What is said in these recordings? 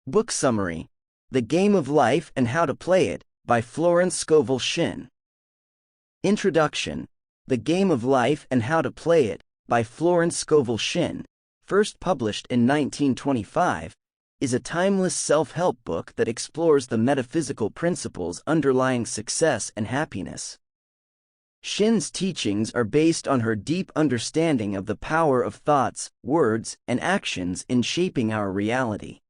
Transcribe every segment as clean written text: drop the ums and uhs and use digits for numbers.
Book Summary: The Game of Life and How to Play It, by Florence Scovel Shinn. Introduction: The Game of Life and How to Play It, by Florence Scovel Shinn, first published in 1925, is a timeless self-help book that explores the metaphysical principles underlying success and happiness. Shinn's teachings are based on her deep understanding of the power of thoughts, words, and actions in shaping our reality.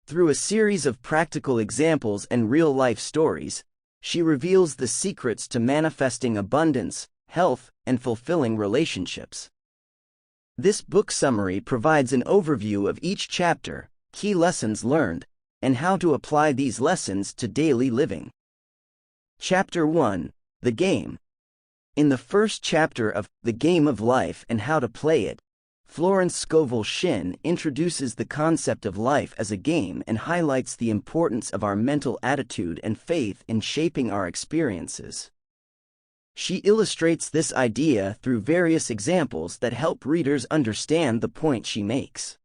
Through a series of practical examples and real-life stories, she reveals the secrets to manifesting abundance, health, and fulfilling relationships. This book summary provides an overview of each chapter, key lessons learned, and how to apply these lessons to daily living. Chapter 1: The Game. In the first chapter of The Game of Life and How to Play It, Florence Scovel Shinn introduces the concept of life as a game and highlights the importance of our mental attitude and faith in shaping our experiences. She illustrates this idea through various examples that help readers understand the point she makes.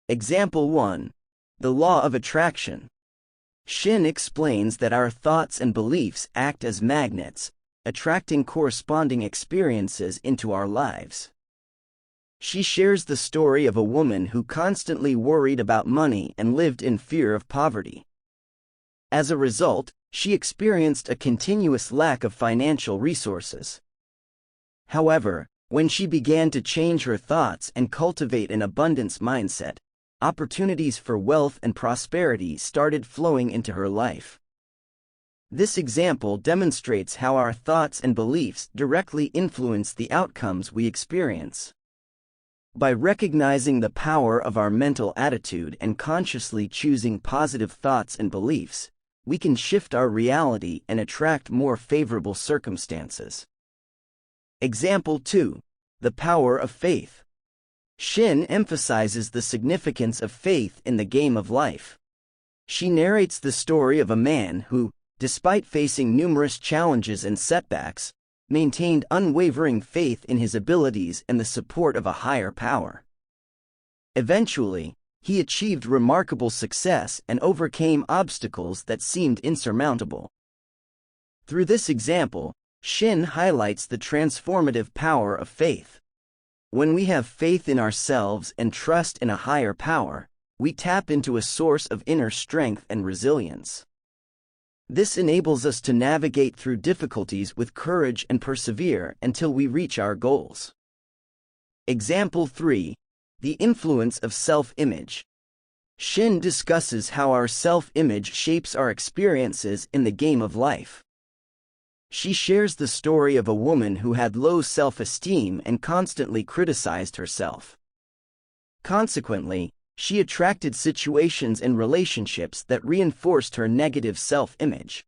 Example 1: The Law of Attraction. Shinn explains that our thoughts and beliefs act as magnets, attracting corresponding experiences into our lives. She shares the story of a woman who constantly worried about money and lived in fear of poverty. As a result, she experienced a continuous lack of financial resources. However, when she began to change her thoughts and cultivate an abundance mindset, opportunities for wealth and prosperity started flowing into her life. This example demonstrates how our thoughts and beliefs directly influence the outcomes we experience. By recognizing the power of our mental attitude and consciously choosing positive thoughts and beliefs, we can shift our reality and attract more favorable circumstances. Example 2: The Power of Faith. Shinn emphasizes the significance of faith in the game of life. She narrates the story of a man who, despite facing numerous challenges and setbacks, maintained unwavering faith in his abilities and the support of a higher power. Eventually, he achieved remarkable success and overcame obstacles that seemed insurmountable. Through this example, Shinn highlights the transformative power of faith. When we have faith in ourselves and trust in a higher power, we tap into a source of inner strength and resilience. This enables us to navigate through difficulties with courage and persevere until we reach our goals. Example 3: The Influence of Self-Image. Shinn discusses how our self-image shapes our experiences in the game of life. She shares the story of a woman who had low self-esteem and constantly criticized herself. Consequently, she attracted situations and relationships that reinforced her negative self-image.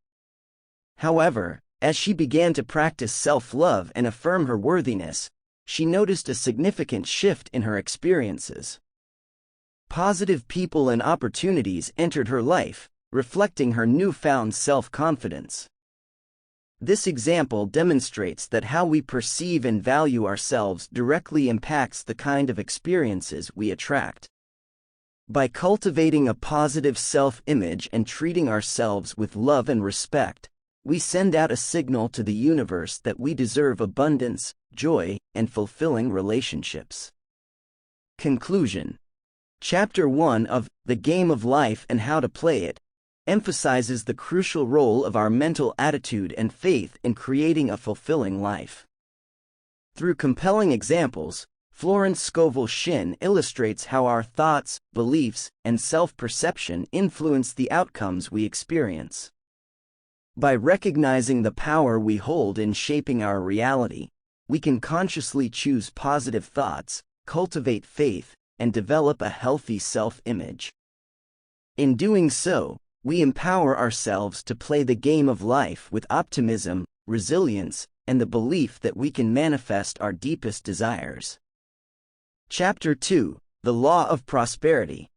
However, as she began to practice self-love and affirm her worthiness, she noticed a significant shift in her experiences. Positive people and opportunities entered her life, reflecting her newfound self-confidence. This example demonstrates that how we perceive and value ourselves directly impacts the kind of experiences we attract. By cultivating a positive self-image and treating ourselves with love and respect, we send out a signal to the universe that we deserve abundance, joy, and fulfilling relationships. Conclusion: Chapter 1 of The Game of Life and How to Play It emphasizes the crucial role of our mental attitude and faith in creating a fulfilling life. Through compelling examples, Florence Scovel Shinn illustrates how our thoughts, beliefs, and self-perception influence the outcomes we experience. By recognizing the power we hold in shaping our reality, we can consciously choose positive thoughts, cultivate faith, and develop a healthy self-image. In doing so, we empower ourselves to play the game of life with optimism, resilience, and the belief that we can manifest our deepest desires. Chapter 2: The Law of Prosperity.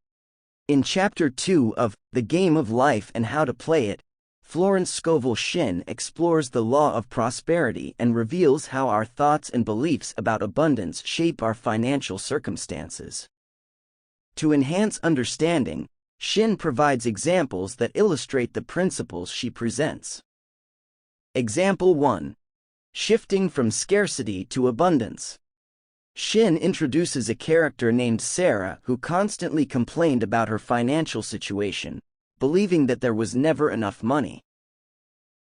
In Chapter 2 of The Game of Life and How to Play It, Florence Scovel Shinn explores the law of prosperity and reveals how our thoughts and beliefs about abundance shape our financial circumstances. To enhance understanding, Shin provides examples that illustrate the principles she presents. Example 1. Shifting from scarcity to abundance. Shin introduces a character named Sarah who constantly complained about her financial situation, believing that there was never enough money.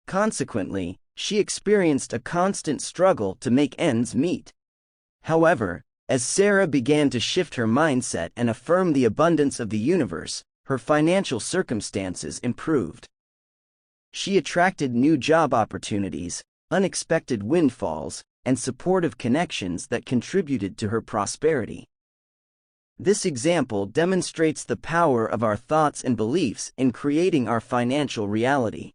Consequently, she experienced a constant struggle to make ends meet. However, as Sarah began to shift her mindset and affirm the abundance of the universe, her financial circumstances improved. She attracted new job opportunities, unexpected windfalls, and supportive connections that contributed to her prosperity. This example demonstrates the power of our thoughts and beliefs in creating our financial reality.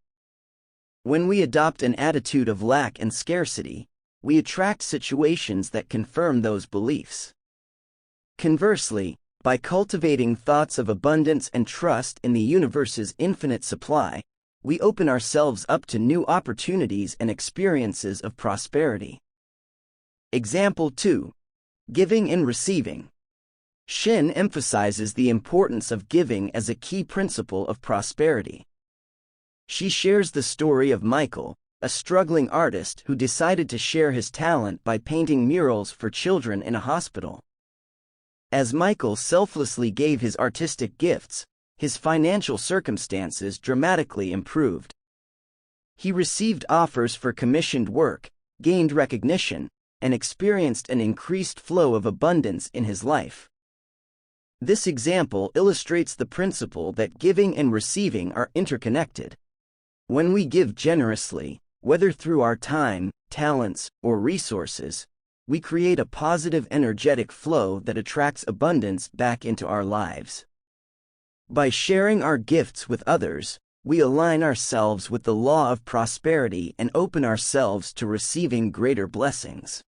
When we adopt an attitude of lack and scarcity, we attract situations that confirm those beliefs. Conversely, by cultivating thoughts of abundance and trust in the universe's infinite supply, we open ourselves up to new opportunities and experiences of prosperity. Example 2. Giving and receiving. Shin emphasizes the importance of giving as a key principle of prosperity. She shares the story of Michael, a struggling artist who decided to share his talent by painting murals for children in a hospital. As Michael selflessly gave his artistic gifts, his financial circumstances dramatically improved. He received offers for commissioned work, gained recognition, and experienced an increased flow of abundance in his life. This example illustrates the principle that giving and receiving are interconnected. When we give generously, whether through our time, talents, or resources, we create a positive energetic flow that attracts abundance back into our lives. By sharing our gifts with others, we align ourselves with the law of prosperity and open ourselves to receiving greater blessings.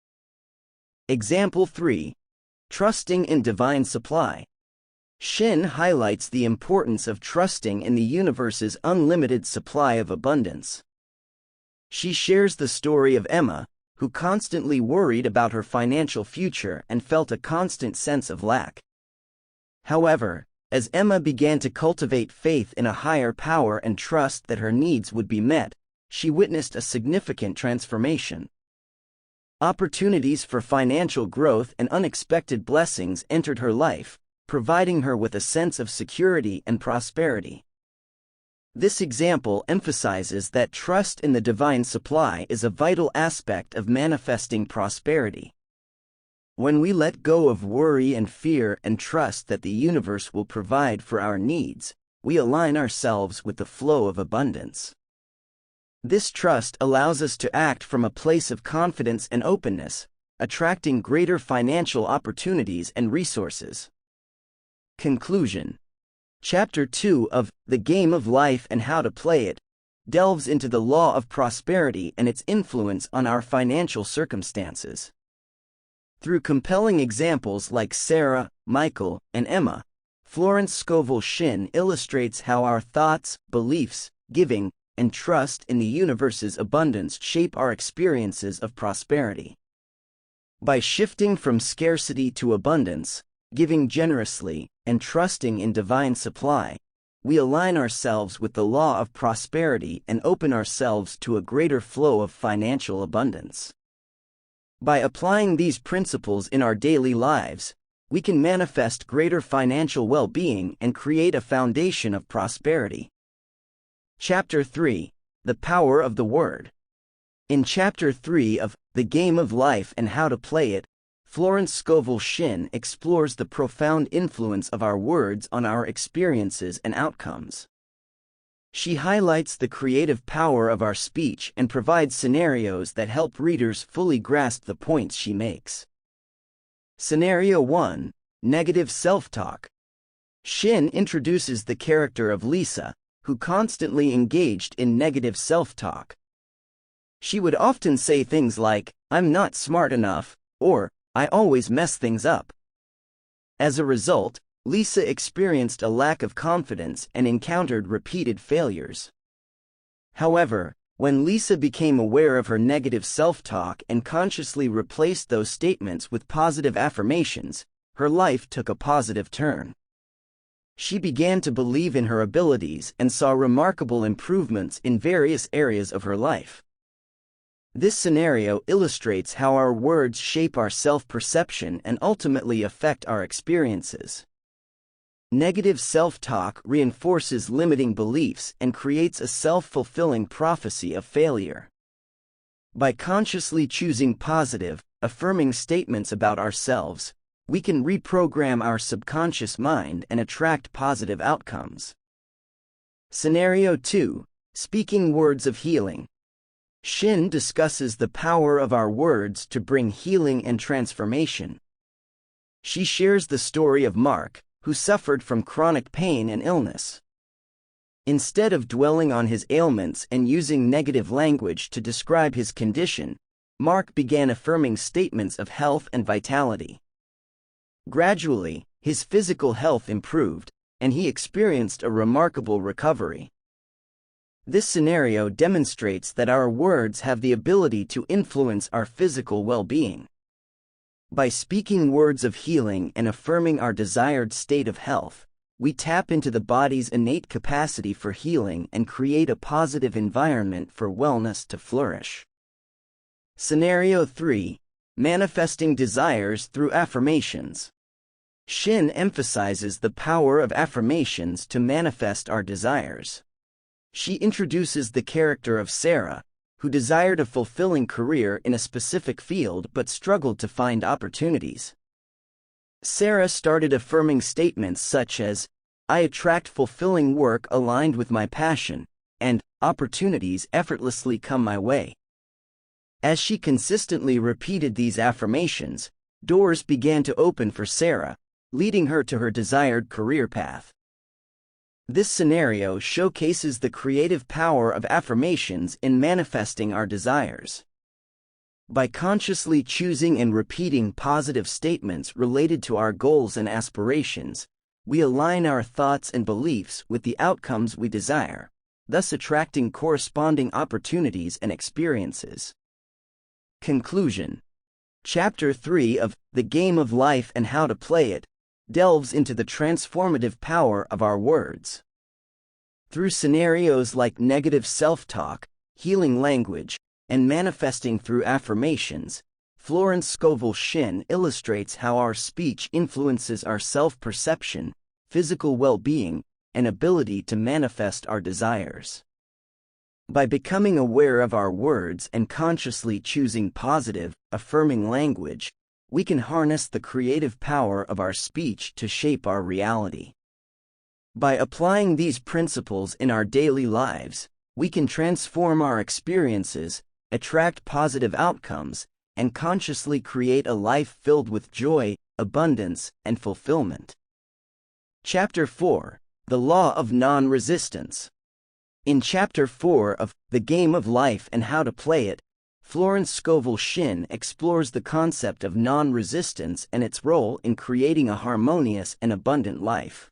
Example 3. Trusting in divine supply. Shin highlights the importance of trusting in the universe's unlimited supply of abundance. She shares the story of Emma, who constantly worried about her financial future and felt a constant sense of lack. However, as Emma began to cultivate faith in a higher power and trust that her needs would be met, she witnessed a significant transformation. Opportunities for financial growth and unexpected blessings entered her life, providing her with a sense of security and prosperity. This example emphasizes that trust in the divine supply is a vital aspect of manifesting prosperity. When we let go of worry and fear and trust that the universe will provide for our needs, we align ourselves with the flow of abundance. This trust allows us to act from a place of confidence and openness, attracting greater financial opportunities and resources. Conclusion. Chapter 2 of The Game of Life and How to Play It delves into the law of prosperity and its influence on our financial circumstances. Through compelling examples like Sarah, Michael, and Emma, Florence Scovel Shinn illustrates how our thoughts, beliefs, giving, and trust in the universe's abundance shape our experiences of prosperity. By shifting from scarcity to abundance, giving generously, and trusting in divine supply, we align ourselves with the law of prosperity and open ourselves to a greater flow of financial abundance. By applying these principles in our daily lives, we can manifest greater financial well-being and create a foundation of prosperity. Chapter 3. The Power of the Word. In Chapter 3 of The Game of Life and How to Play It, Florence Scovel Shinn explores the profound influence of our words on our experiences and outcomes. She highlights the creative power of our speech and provides scenarios that help readers fully grasp the points she makes. Scenario 1. Negative self-talk. Shinn introduces the character of Lisa, who constantly engaged in negative self-talk. She would often say things like, "I'm not smart enough," or "I always mess things up." As a result, Lisa experienced a lack of confidence and encountered repeated failures. However, when Lisa became aware of her negative self-talk and consciously replaced those statements with positive affirmations, her life took a positive turn. She began to believe in her abilities and saw remarkable improvements in various areas of her life. This scenario illustrates how our words shape our self-perception and ultimately affect our experiences. Negative self-talk reinforces limiting beliefs and creates a self-fulfilling prophecy of failure. By consciously choosing positive, affirming statements about ourselves, we can reprogram our subconscious mind and attract positive outcomes. Scenario 2. Speaking words of healing. Shin discusses the power of our words to bring healing and transformation. She shares the story of Mark, who suffered from chronic pain and illness. Instead of dwelling on his ailments and using negative language to describe his condition, Mark began affirming statements of health and vitality. Gradually, his physical health improved, and he experienced a remarkable recovery. This scenario demonstrates that our words have the ability to influence our physical well-being. By speaking words of healing and affirming our desired state of health, we tap into the body's innate capacity for healing and create a positive environment for wellness to flourish. Scenario 3. Manifesting desires through affirmations. Shin emphasizes the power of affirmations to manifest our desires. She introduces the character of Sarah, who desired a fulfilling career in a specific field but struggled to find opportunities. Sarah started affirming statements such as, "I attract fulfilling work aligned with my passion," and "opportunities effortlessly come my way." As she consistently repeated these affirmations, doors began to open for Sarah, leading her to her desired career path. This scenario showcases the creative power of affirmations in manifesting our desires. By consciously choosing and repeating positive statements related to our goals and aspirations, we align our thoughts and beliefs with the outcomes we desire, thus attracting corresponding opportunities and experiences. Conclusion. Chapter 3 of The Game of Life and How to Play It delves into the transformative power of our words. Through scenarios like negative self-talk, healing language, and manifesting through affirmations, Florence Scovel Shinn illustrates how our speech influences our self-perception, physical well-being, and ability to manifest our desires. By becoming aware of our words and consciously choosing positive, affirming language, we can harness the creative power of our speech to shape our reality. By applying these principles in our daily lives, we can transform our experiences, attract positive outcomes, and consciously create a life filled with joy, abundance, and fulfillment. Chapter 4. The Law of Non-Resistance. In Chapter 4 of The Game of Life and How to Play It, Florence Scovel Shinn explores the concept of non-resistance and its role in creating a harmonious and abundant life.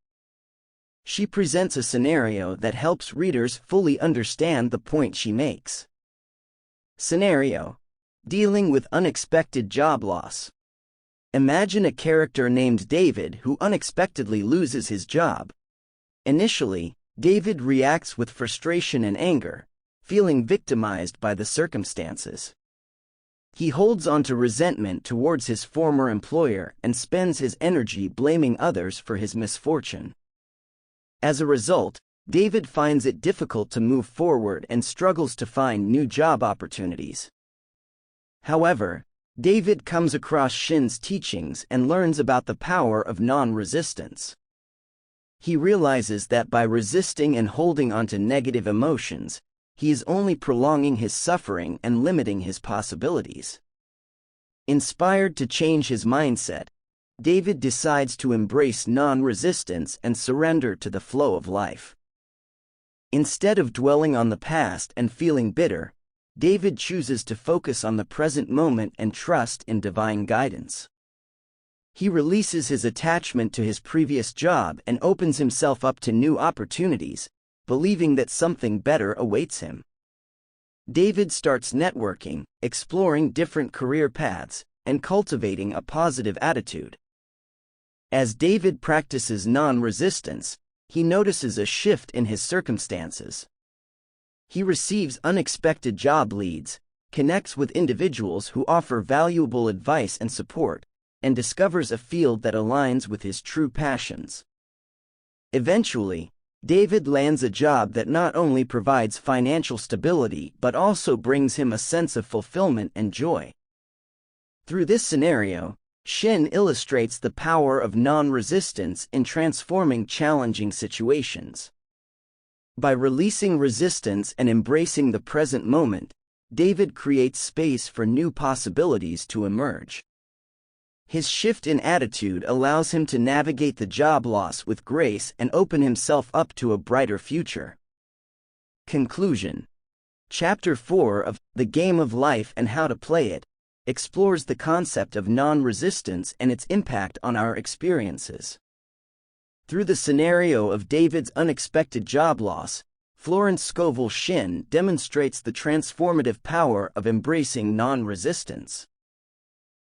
She presents a scenario that helps readers fully understand the point she makes. Scenario: dealing with unexpected job loss. Imagine a character named David who unexpectedly loses his job. Initially, David reacts with frustration and anger, feeling victimized by the circumstances. He holds on to resentment towards his former employer and spends his energy blaming others for his misfortune. As a result, David finds it difficult to move forward and struggles to find new job opportunities. However, David comes across Shinn's teachings and learns about the power of non-resistance. He realizes that by resisting and holding on to negative emotions, he is only prolonging his suffering and limiting his possibilities. Inspired to change his mindset, David decides to embrace non-resistance and surrender to the flow of life. Instead of dwelling on the past and feeling bitter, David chooses to focus on the present moment and trust in divine guidance. He releases his attachment to his previous job and opens himself up to new opportunities, believing that something better awaits him. David starts networking, exploring different career paths, and cultivating a positive attitude. As David practices non-resistance, he notices a shift in his circumstances. He receives unexpected job leads, connects with individuals who offer valuable advice and support, and discovers a field that aligns with his true passions. Eventually, David lands a job that not only provides financial stability but also brings him a sense of fulfillment and joy. Through this scenario, Shin illustrates the power of non-resistance in transforming challenging situations. By releasing resistance and embracing the present moment, David creates space for new possibilities to emerge. His shift in attitude allows him to navigate the job loss with grace and open himself up to a brighter future. Conclusion. Chapter 4 of The Game of Life and How to Play It explores the concept of non-resistance and its impact on our experiences. Through the scenario of David's unexpected job loss, Florence Scovel Shinn demonstrates the transformative power of embracing non-resistance.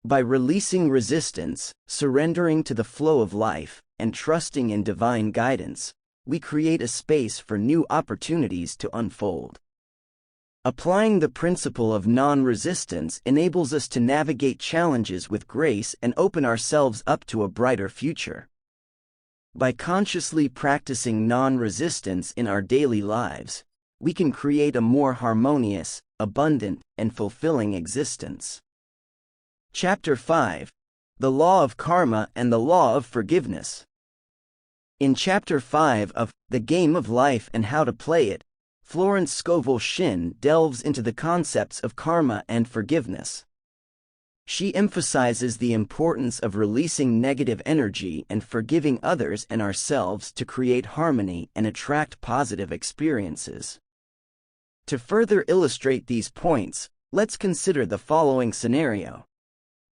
By releasing resistance, surrendering to the flow of life, and trusting in divine guidance, we create a space for new opportunities to unfold. Applying the principle of non-resistance enables us to navigate challenges with grace and open ourselves up to a brighter future. By consciously practicing non-resistance in our daily lives, we can create a more harmonious, abundant, and fulfilling existence. Chapter 5. The Law of Karma and the Law of Forgiveness. In Chapter 5 of The Game of Life and How to Play It, Florence Scovel Shinn delves into the concepts of karma and forgiveness. She emphasizes the importance of releasing negative energy and forgiving others and ourselves to create harmony and attract positive experiences. To further illustrate these points, let's consider the following scenario.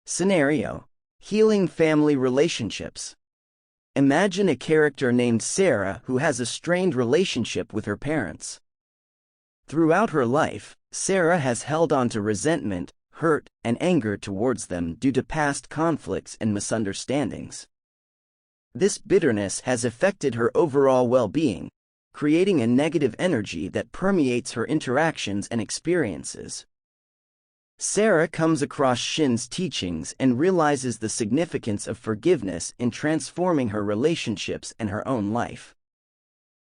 Scenario: healing family relationships. Imagine a character named Sarah who has a strained relationship with her parents. Throughout her life, Sarah has held on to resentment, hurt, and anger towards them due to past conflicts and misunderstandings. This bitterness has affected her overall well-being, creating a negative energy that permeates her interactions and experiences. Sarah comes across Shinn's teachings and realizes the significance of forgiveness in transforming her relationships and her own life.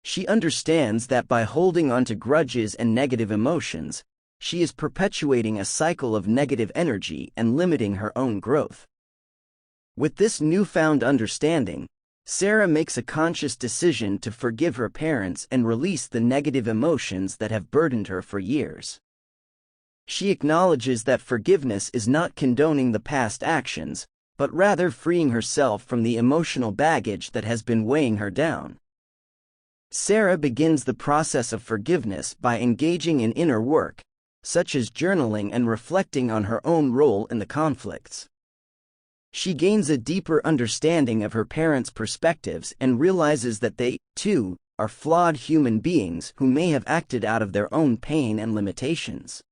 She understands that by holding on to grudges and negative emotions, she is perpetuating a cycle of negative energy and limiting her own growth. With this newfound understanding, Sarah makes a conscious decision to forgive her parents and release the negative emotions that have burdened her for years. She acknowledges that forgiveness is not condoning the past actions, but rather freeing herself from the emotional baggage that has been weighing her down. Sarah begins the process of forgiveness by engaging in inner work, such as journaling and reflecting on her own role in the conflicts. She gains a deeper understanding of her parents' perspectives and realizes that they, too, are flawed human beings who may have acted out of their own pain and limitations.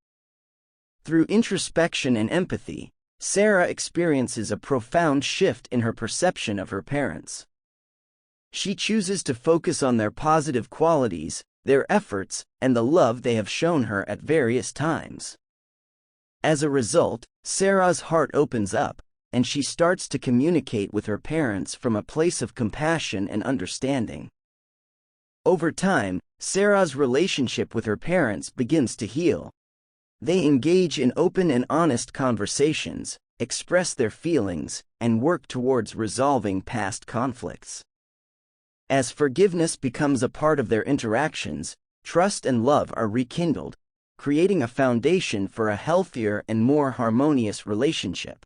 Through introspection and empathy, Sarah experiences a profound shift in her perception of her parents. She chooses to focus on their positive qualities, their efforts, and the love they have shown her at various times. As a result, Sarah's heart opens up, and she starts to communicate with her parents from a place of compassion and understanding. Over time, Sarah's relationship with her parents begins to heal. They engage in open and honest conversations, express their feelings, and work towards resolving past conflicts. As forgiveness becomes a part of their interactions, trust and love are rekindled, creating a foundation for a healthier and more harmonious relationship.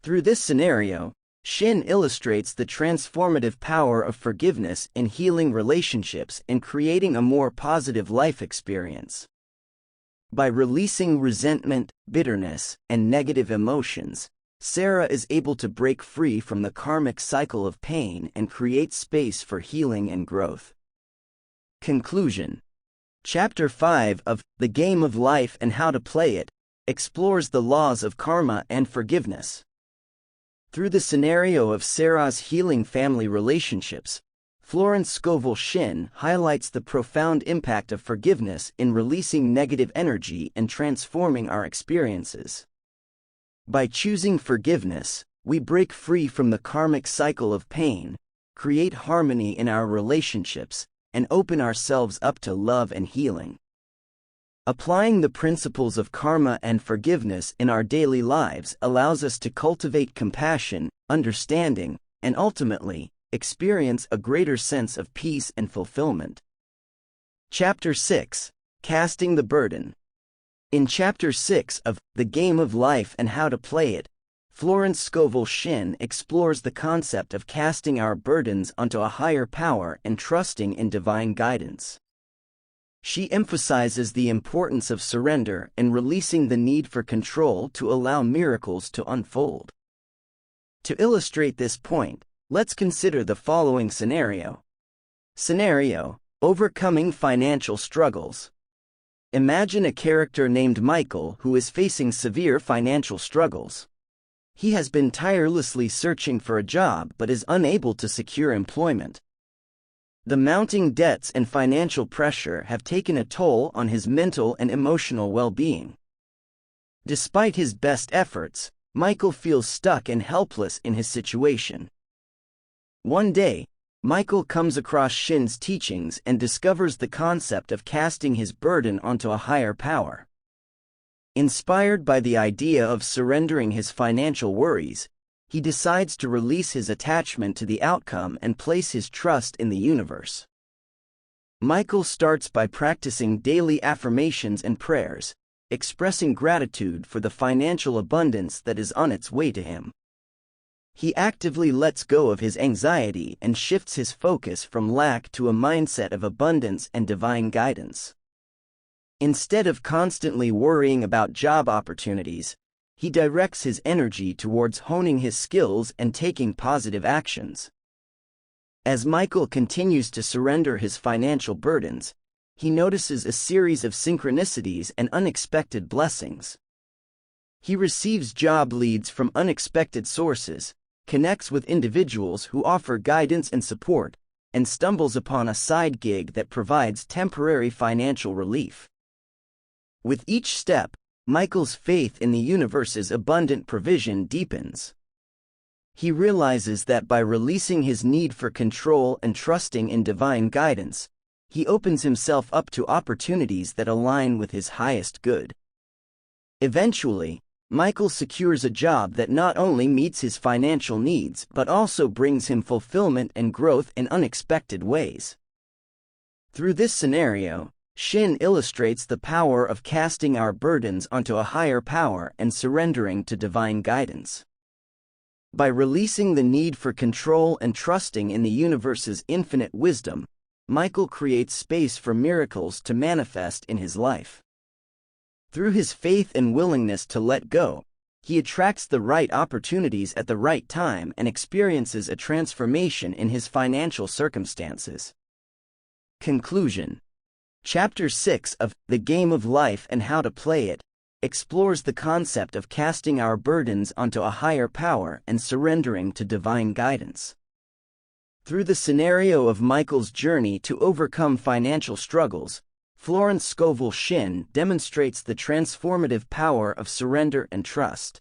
Through this scenario, Shinn illustrates the transformative power of forgiveness in healing relationships and creating a more positive life experience. By releasing resentment, bitterness, and negative emotions, Sarah is able to break free from the karmic cycle of pain and create space for healing and growth. Conclusion. Chapter 5 of The Game of Life and How to Play It explores the laws of karma and forgiveness. Through the scenario of Sarah's healing family relationships, Florence Scovel Shinn highlights the profound impact of forgiveness in releasing negative energy and transforming our experiences. By choosing forgiveness, we break free from the karmic cycle of pain, create harmony in our relationships, and open ourselves up to love and healing. Applying the principles of karma and forgiveness in our daily lives allows us to cultivate compassion, understanding, and ultimately, experience a greater sense of peace and fulfillment. Chapter 6: Casting the Burden. In Chapter 6 of The Game of Life and How to Play It, Florence Scovel Shinn explores the concept of casting our burdens onto a higher power and trusting in divine guidance. She emphasizes the importance of surrender and releasing the need for control to allow miracles to unfold. To illustrate this point, let's consider the following scenario. Scenario: overcoming financial struggles. Imagine a character named Michael who is facing severe financial struggles. He has been tirelessly searching for a job but is unable to secure employment. The mounting debts and financial pressure have taken a toll on his mental and emotional well-being. Despite his best efforts, Michael feels stuck and helpless in his situation. One day, Michael comes across Shinn's teachings and discovers the concept of casting his burden onto a higher power. Inspired by the idea of surrendering his financial worries, he decides to release his attachment to the outcome and place his trust in the universe. Michael starts by practicing daily affirmations and prayers, expressing gratitude for the financial abundance that is on its way to him. He actively lets go of his anxiety and shifts his focus from lack to a mindset of abundance and divine guidance. Instead of constantly worrying about job opportunities, he directs his energy towards honing his skills and taking positive actions. As Michael continues to surrender his financial burdens, he notices a series of synchronicities and unexpected blessings. He receives job leads from unexpected sources, connects with individuals who offer guidance and support, and stumbles upon a side gig that provides temporary financial relief. With each step, Michael's faith in the universe's abundant provision deepens. He realizes that by releasing his need for control and trusting in divine guidance, he opens himself up to opportunities that align with his highest good. Eventually, Michael secures a job that not only meets his financial needs but also brings him fulfillment and growth in unexpected ways. Through this scenario, Shinn illustrates the power of casting our burdens onto a higher power and surrendering to divine guidance. By releasing the need for control and trusting in the universe's infinite wisdom, Michael creates space for miracles to manifest in his life. Through his faith and willingness to let go, he attracts the right opportunities at the right time and experiences a transformation in his financial circumstances. Conclusion. Chapter 6 of The Game of Life and How to Play It explores the concept of casting our burdens onto a higher power and surrendering to divine guidance. Through the scenario of Michael's journey to overcome financial struggles, Florence Scovel Shinn demonstrates the transformative power of surrender and trust.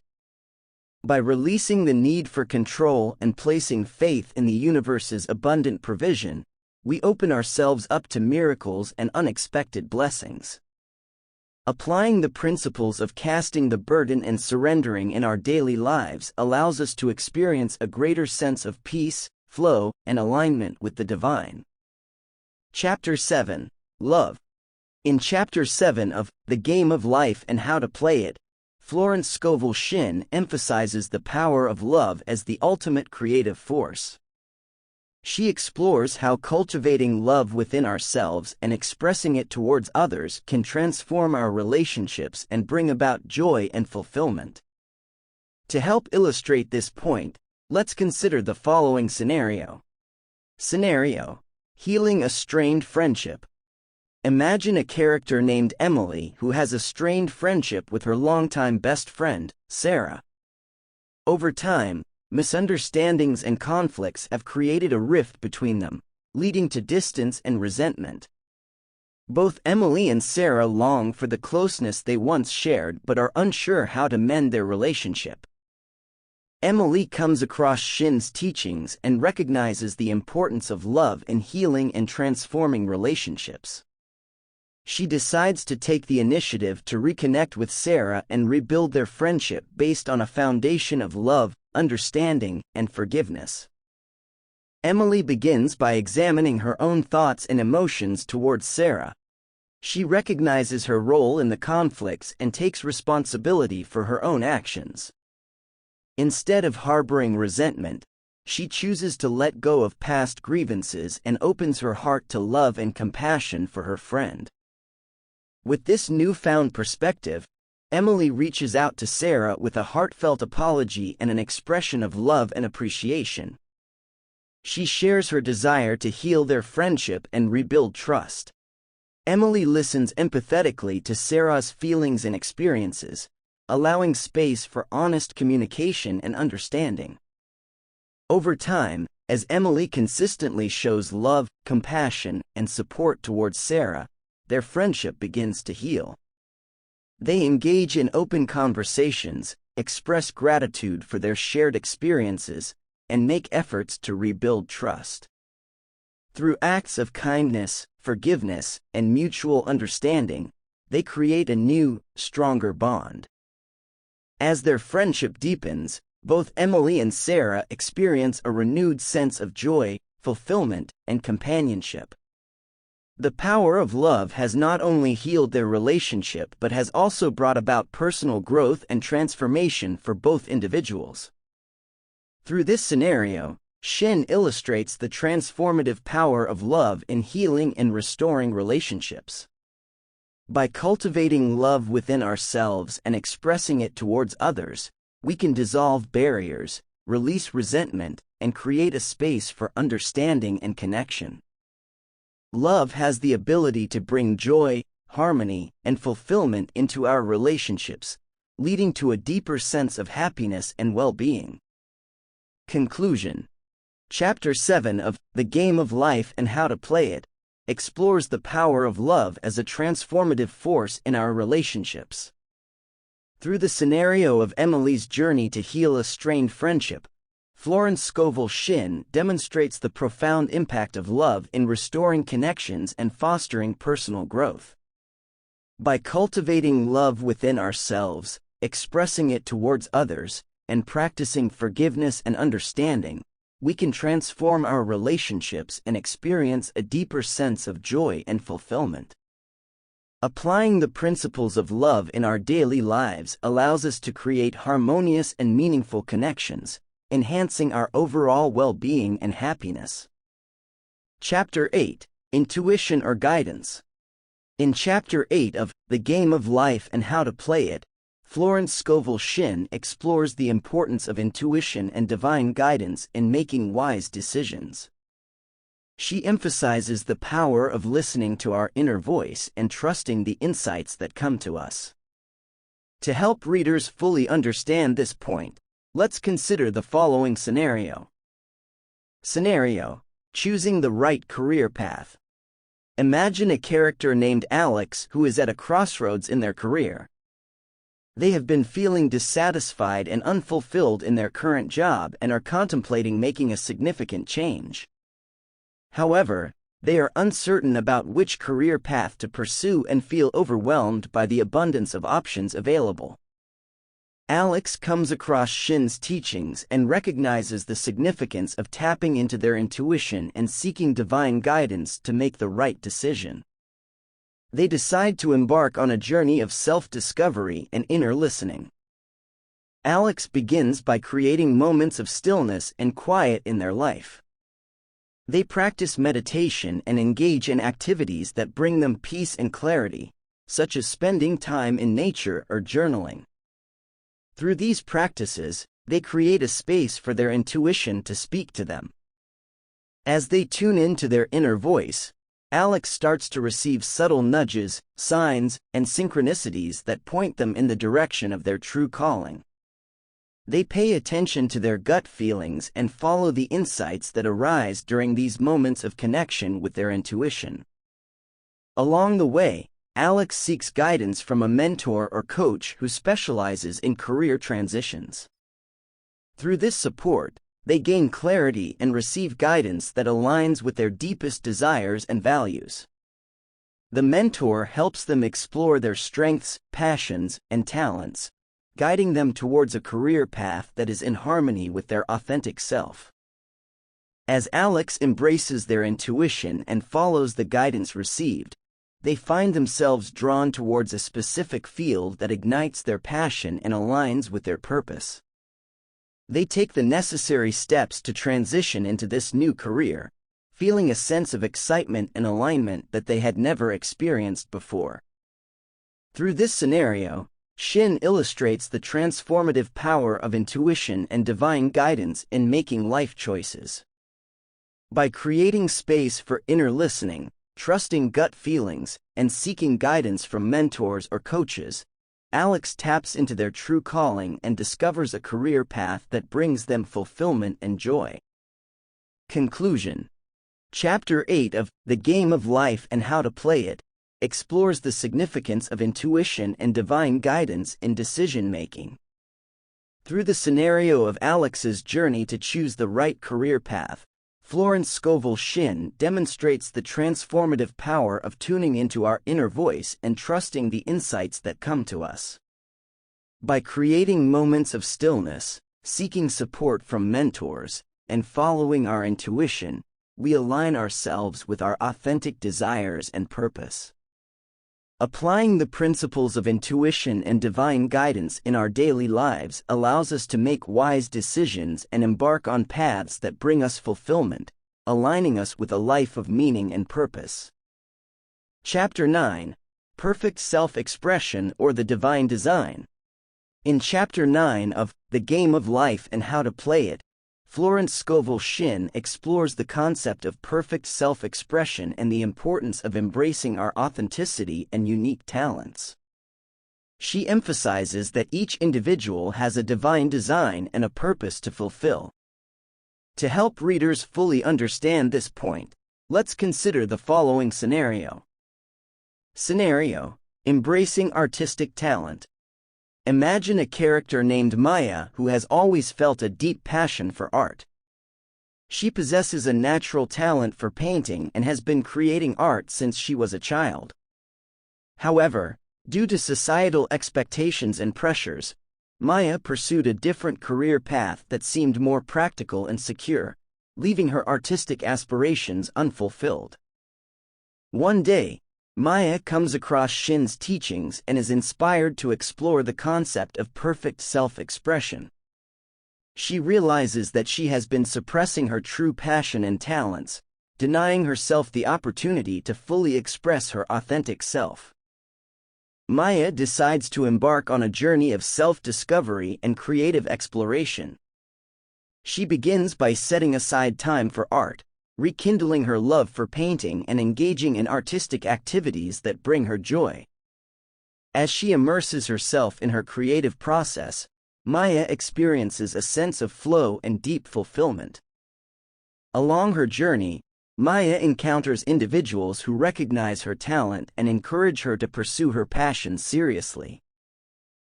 By releasing the need for control and placing faith in the universe's abundant provision, we open ourselves up to miracles and unexpected blessings. Applying the principles of casting the burden and surrendering in our daily lives allows us to experience a greater sense of peace, flow, and alignment with the divine. Chapter 7: Love. In Chapter 7 of The Game of Life and How to Play It, Florence Scovel Shinn emphasizes the power of love as the ultimate creative force. She explores how cultivating love within ourselves and expressing it towards others can transform our relationships and bring about joy and fulfillment. To help illustrate this point, let's consider the following scenario. Scenario: healing a strained friendship. Imagine a character named Emily who has a strained friendship with her longtime best friend, Sarah. Over time, misunderstandings and conflicts have created a rift between them, leading to distance and resentment. Both Emily and Sarah long for the closeness they once shared but are unsure how to mend their relationship. Emily comes across Shin's teachings and recognizes the importance of love in healing and transforming relationships. She decides to take the initiative to reconnect with Sarah and rebuild their friendship based on a foundation of love, understanding, and forgiveness. Emily begins by examining her own thoughts and emotions towards Sarah. She recognizes her role in the conflicts and takes responsibility for her own actions. Instead of harboring resentment, she chooses to let go of past grievances and opens her heart to love and compassion for her friend. With this newfound perspective, Emily reaches out to Sarah with a heartfelt apology and an expression of love and appreciation. She shares her desire to heal their friendship and rebuild trust. Emily listens empathetically to Sarah's feelings and experiences, allowing space for honest communication and understanding. Over time, as Emily consistently shows love, compassion, and support towards Sarah, their friendship begins to heal. They engage in open conversations, express gratitude for their shared experiences, and make efforts to rebuild trust. Through acts of kindness, forgiveness, and mutual understanding, they create a new, stronger bond. As their friendship deepens, both Emily and Sarah experience a renewed sense of joy, fulfillment, and companionship. The power of love has not only healed their relationship but has also brought about personal growth and transformation for both individuals. Through this scenario, Shin illustrates the transformative power of love in healing and restoring relationships. By cultivating love within ourselves and expressing it towards others, we can dissolve barriers, release resentment, and create a space for understanding and connection. Love has the ability to bring joy, harmony, and fulfillment into our relationships, leading to a deeper sense of happiness and well-being. Conclusion. Chapter 7 of The Game of Life and How to Play It explores the power of love as a transformative force in our relationships. Through the scenario of Emily's journey to heal a strained friendship, Florence Scovel Shinn demonstrates the profound impact of love in restoring connections and fostering personal growth. By cultivating love within ourselves, expressing it towards others, and practicing forgiveness and understanding, we can transform our relationships and experience a deeper sense of joy and fulfillment. Applying the principles of love in our daily lives allows us to create harmonious and meaningful connections, enhancing our overall well-being and happiness. Chapter 8, Intuition or Guidance. In Chapter 8 of The Game of Life and How to Play It, Florence Scovel Shinn explores the importance of intuition and divine guidance in making wise decisions. She emphasizes the power of listening to our inner voice and trusting the insights that come to us. To help readers fully understand this point, let's consider the following scenario. Scenario: choosing the right career path. Imagine a character named Alex who is at a crossroads in their career. They have been feeling dissatisfied and unfulfilled in their current job and are contemplating making a significant change. However, they are uncertain about which career path to pursue and feel overwhelmed by the abundance of options available. Alex comes across Shinn's teachings and recognizes the significance of tapping into their intuition and seeking divine guidance to make the right decision. They decide to embark on a journey of self-discovery and inner listening. Alex begins by creating moments of stillness and quiet in their life. They practice meditation and engage in activities that bring them peace and clarity, such as spending time in nature or journaling. Through these practices, they create a space for their intuition to speak to them. As they tune into their inner voice, Alex starts to receive subtle nudges, signs, and synchronicities that point them in the direction of their true calling. They pay attention to their gut feelings and follow the insights that arise during these moments of connection with their intuition. Along the way, Alex seeks guidance from a mentor or coach who specializes in career transitions. Through this support, they gain clarity and receive guidance that aligns with their deepest desires and values. The mentor helps them explore their strengths, passions, and talents, guiding them towards a career path that is in harmony with their authentic self. As Alex embraces their intuition and follows the guidance received, they find themselves drawn towards a specific field that ignites their passion and aligns with their purpose. They take the necessary steps to transition into this new career, feeling a sense of excitement and alignment that they had never experienced before. Through this scenario, Shin illustrates the transformative power of intuition and divine guidance in making life choices. By creating space for inner listening, trusting gut feelings, and seeking guidance from mentors or coaches, Alex taps into their true calling and discovers a career path that brings them fulfillment and joy. Conclusion. Chapter 8 of The Game of Life and How to Play It explores the significance of intuition and divine guidance in decision-making. Through the scenario of Alex's journey to choose the right career path, Florence Scovel Shinn demonstrates the transformative power of tuning into our inner voice and trusting the insights that come to us. By creating moments of stillness, seeking support from mentors, and following our intuition, we align ourselves with our authentic desires and purpose. Applying the principles of intuition and divine guidance in our daily lives allows us to make wise decisions and embark on paths that bring us fulfillment, aligning us with a life of meaning and purpose. Chapter 9: Perfect Self-Expression or the Divine Design. In Chapter 9 of The Game of Life and How to Play It, Florence Scovel Shinn explores the concept of perfect self-expression and the importance of embracing our authenticity and unique talents. She emphasizes that each individual has a divine design and a purpose to fulfill. To help readers fully understand this point, let's consider the following scenario. Scenario: Embracing artistic talent. Imagine a character named Maya who has always felt a deep passion for art. She possesses a natural talent for painting and has been creating art since she was a child. However, due to societal expectations and pressures, Maya pursued a different career path that seemed more practical and secure, leaving her artistic aspirations unfulfilled. One day, Maya comes across Shinn's teachings and is inspired to explore the concept of perfect self-expression. She realizes that she has been suppressing her true passion and talents, denying herself the opportunity to fully express her authentic self. Maya decides to embark on a journey of self-discovery and creative exploration. She begins by setting aside time for art, rekindling her love for painting and engaging in artistic activities that bring her joy. As she immerses herself in her creative process, Maya experiences a sense of flow and deep fulfillment. Along her journey, Maya encounters individuals who recognize her talent and encourage her to pursue her passion seriously.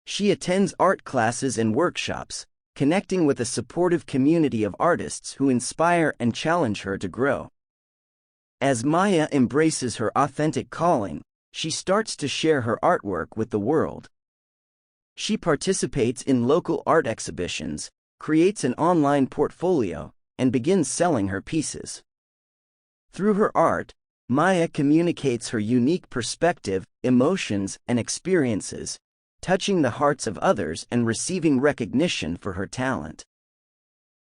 She attends art classes and workshops, connecting with a supportive community of artists who inspire and challenge her to grow. As Maya embraces her authentic calling, she starts to share her artwork with the world. She participates in local art exhibitions, creates an online portfolio, and begins selling her pieces. Through her art, Maya communicates her unique perspective, emotions, and experiences, touching the hearts of others and receiving recognition for her talent.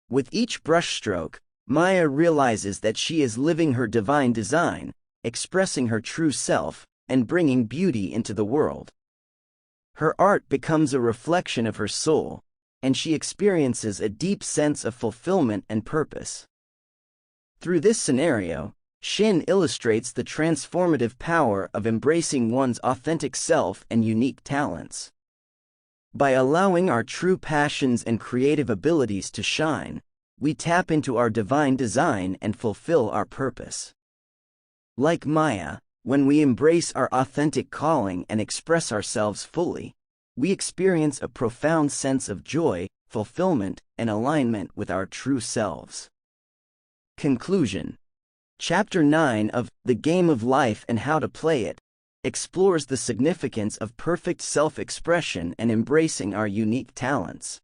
With each brushstroke, Maya realizes that she is living her divine design, expressing her true self, and bringing beauty into the world. Her art becomes a reflection of her soul, and she experiences a deep sense of fulfillment and purpose. Through this scenario, Shinn illustrates the transformative power of embracing one's authentic self and unique talents. By allowing our true passions and creative abilities to shine, we tap into our divine design and fulfill our purpose. Like Maya, when we embrace our authentic calling and express ourselves fully, we experience a profound sense of joy, fulfillment, and alignment with our true selves. Conclusion. Chapter 9 of The Game of Life and How to Play It explores the significance of perfect self-expression and embracing our unique talents.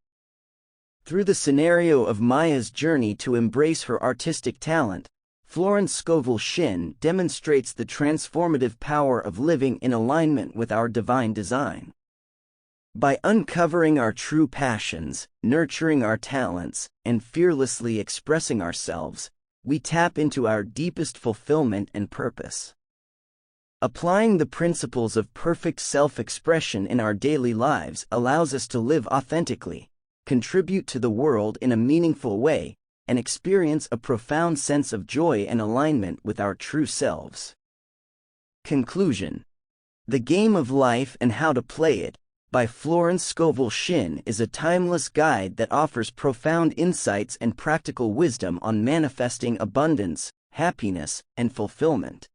Through the scenario of Maya's journey to embrace her artistic talent, Florence Scovel Shinn demonstrates the transformative power of living in alignment with our divine design. By uncovering our true passions, nurturing our talents, and fearlessly expressing ourselves, we tap into our deepest fulfillment and purpose. Applying the principles of perfect self-expression in our daily lives allows us to live authentically, contribute to the world in a meaningful way, and experience a profound sense of joy and alignment with our true selves. Conclusion. The Game of Life and How to Play It by Florence Scovel Shinn is a timeless guide that offers profound insights and practical wisdom on manifesting abundance, happiness, and fulfillment.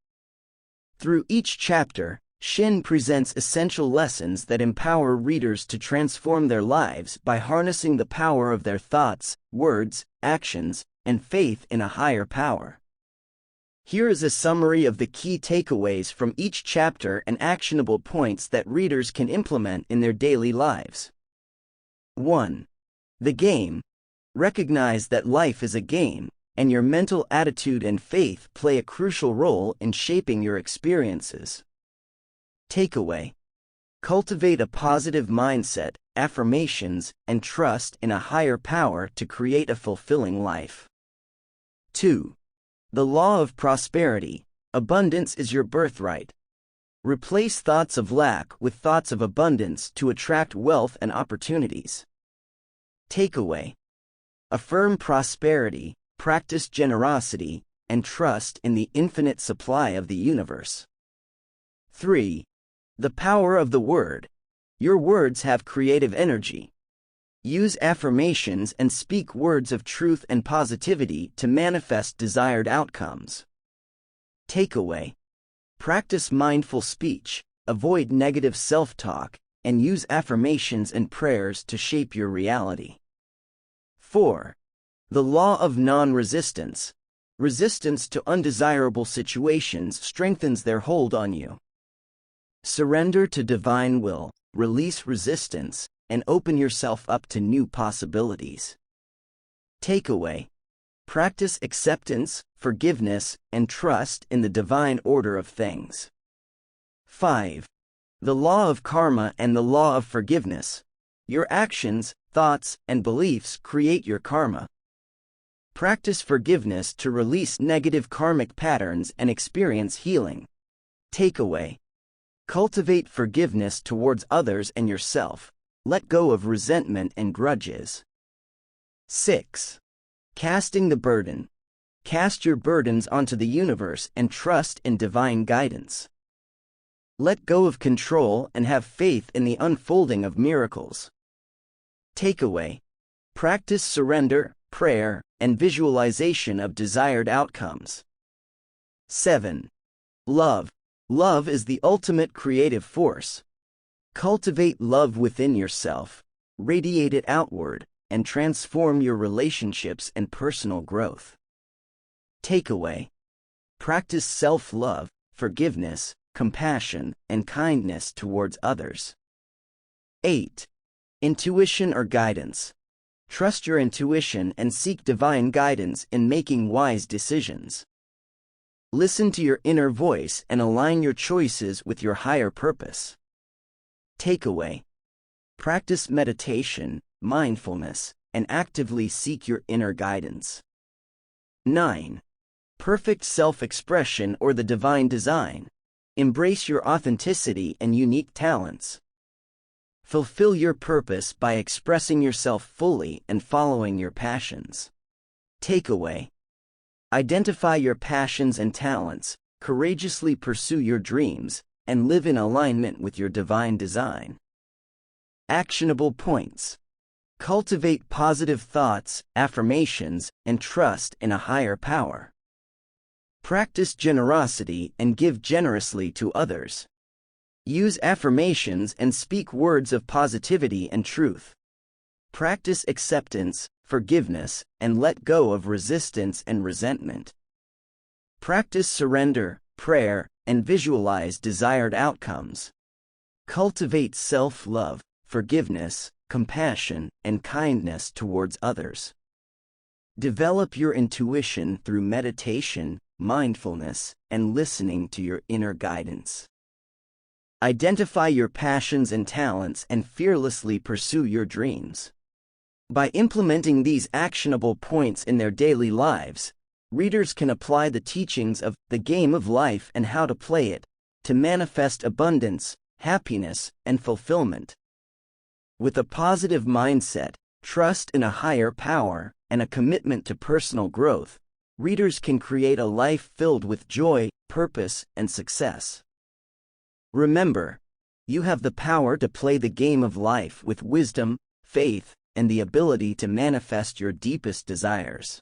Through each chapter, Shinn presents essential lessons that empower readers to transform their lives by harnessing the power of their thoughts, words, actions, and faith in a higher power. Here is a summary of the key takeaways from each chapter and actionable points that readers can implement in their daily lives. 1. The game. Recognize that life is a game, and your mental attitude and faith play a crucial role in shaping your experiences. Takeaway. Cultivate a positive mindset, affirmations, and trust in a higher power to create a fulfilling life. 2. The law of prosperity. Abundance is your birthright. Replace thoughts of lack with thoughts of abundance to attract wealth and opportunities. Takeaway. Affirm prosperity, practice generosity, and trust in the infinite supply of the universe. 3. The power of the word. Your words have creative energy. Use affirmations and speak words of truth and positivity to manifest desired outcomes. Takeaway. Practice mindful speech, avoid negative self-talk, and use affirmations and prayers to shape your reality. 4. The law of non-resistance. Resistance to undesirable situations strengthens their hold on you. Surrender to divine will, release resistance, and open yourself up to new possibilities. Takeaway. Practice acceptance, forgiveness, and trust in the divine order of things. 5. The law of karma and the law of forgiveness. Your actions, thoughts, and beliefs create your karma. Practice forgiveness to release negative karmic patterns and experience healing. Takeaway. Cultivate forgiveness towards others and yourself. Let go of resentment and grudges. 6. Casting the burden. Cast your burdens onto the universe and trust in divine guidance. Let go of control and have faith in the unfolding of miracles. Takeaway. Practice surrender, prayer, and visualization of desired outcomes. 7. Love. Love is the ultimate creative force. Cultivate love within yourself, radiate it outward, and transform your relationships and personal growth. Takeaway. Practice self-love, forgiveness, compassion, and kindness towards others. 8. Intuition or guidance. Trust your intuition and seek divine guidance in making wise decisions. Listen to your inner voice and align your choices with your higher purpose. Takeaway. Practice meditation, mindfulness, and actively seek your inner guidance. 9. Perfect self-expression or the divine design. Embrace your authenticity and unique talents. Fulfill your purpose by expressing yourself fully and following your passions. Takeaway. Identify your passions and talents, courageously pursue your dreams, and live in alignment with your divine design. Actionable points. Cultivate positive thoughts, affirmations, and trust in a higher power. Practice generosity and give generously to others. Use affirmations and speak words of positivity and truth. Practice acceptance, forgiveness, and let go of resistance and resentment. Practice surrender, prayer, and visualize desired outcomes. Cultivate self-love, forgiveness, compassion, and kindness towards others. Develop your intuition through meditation, mindfulness, and listening to your inner guidance. Identify your passions and talents and fearlessly pursue your dreams. By implementing these actionable points in their daily lives, readers can apply the teachings of The Game of Life and How to Play It to manifest abundance, happiness, and fulfillment. With a positive mindset, trust in a higher power, and a commitment to personal growth, readers can create a life filled with joy, purpose, and success. Remember, you have the power to play the game of life with wisdom, faith, and the ability to manifest your deepest desires.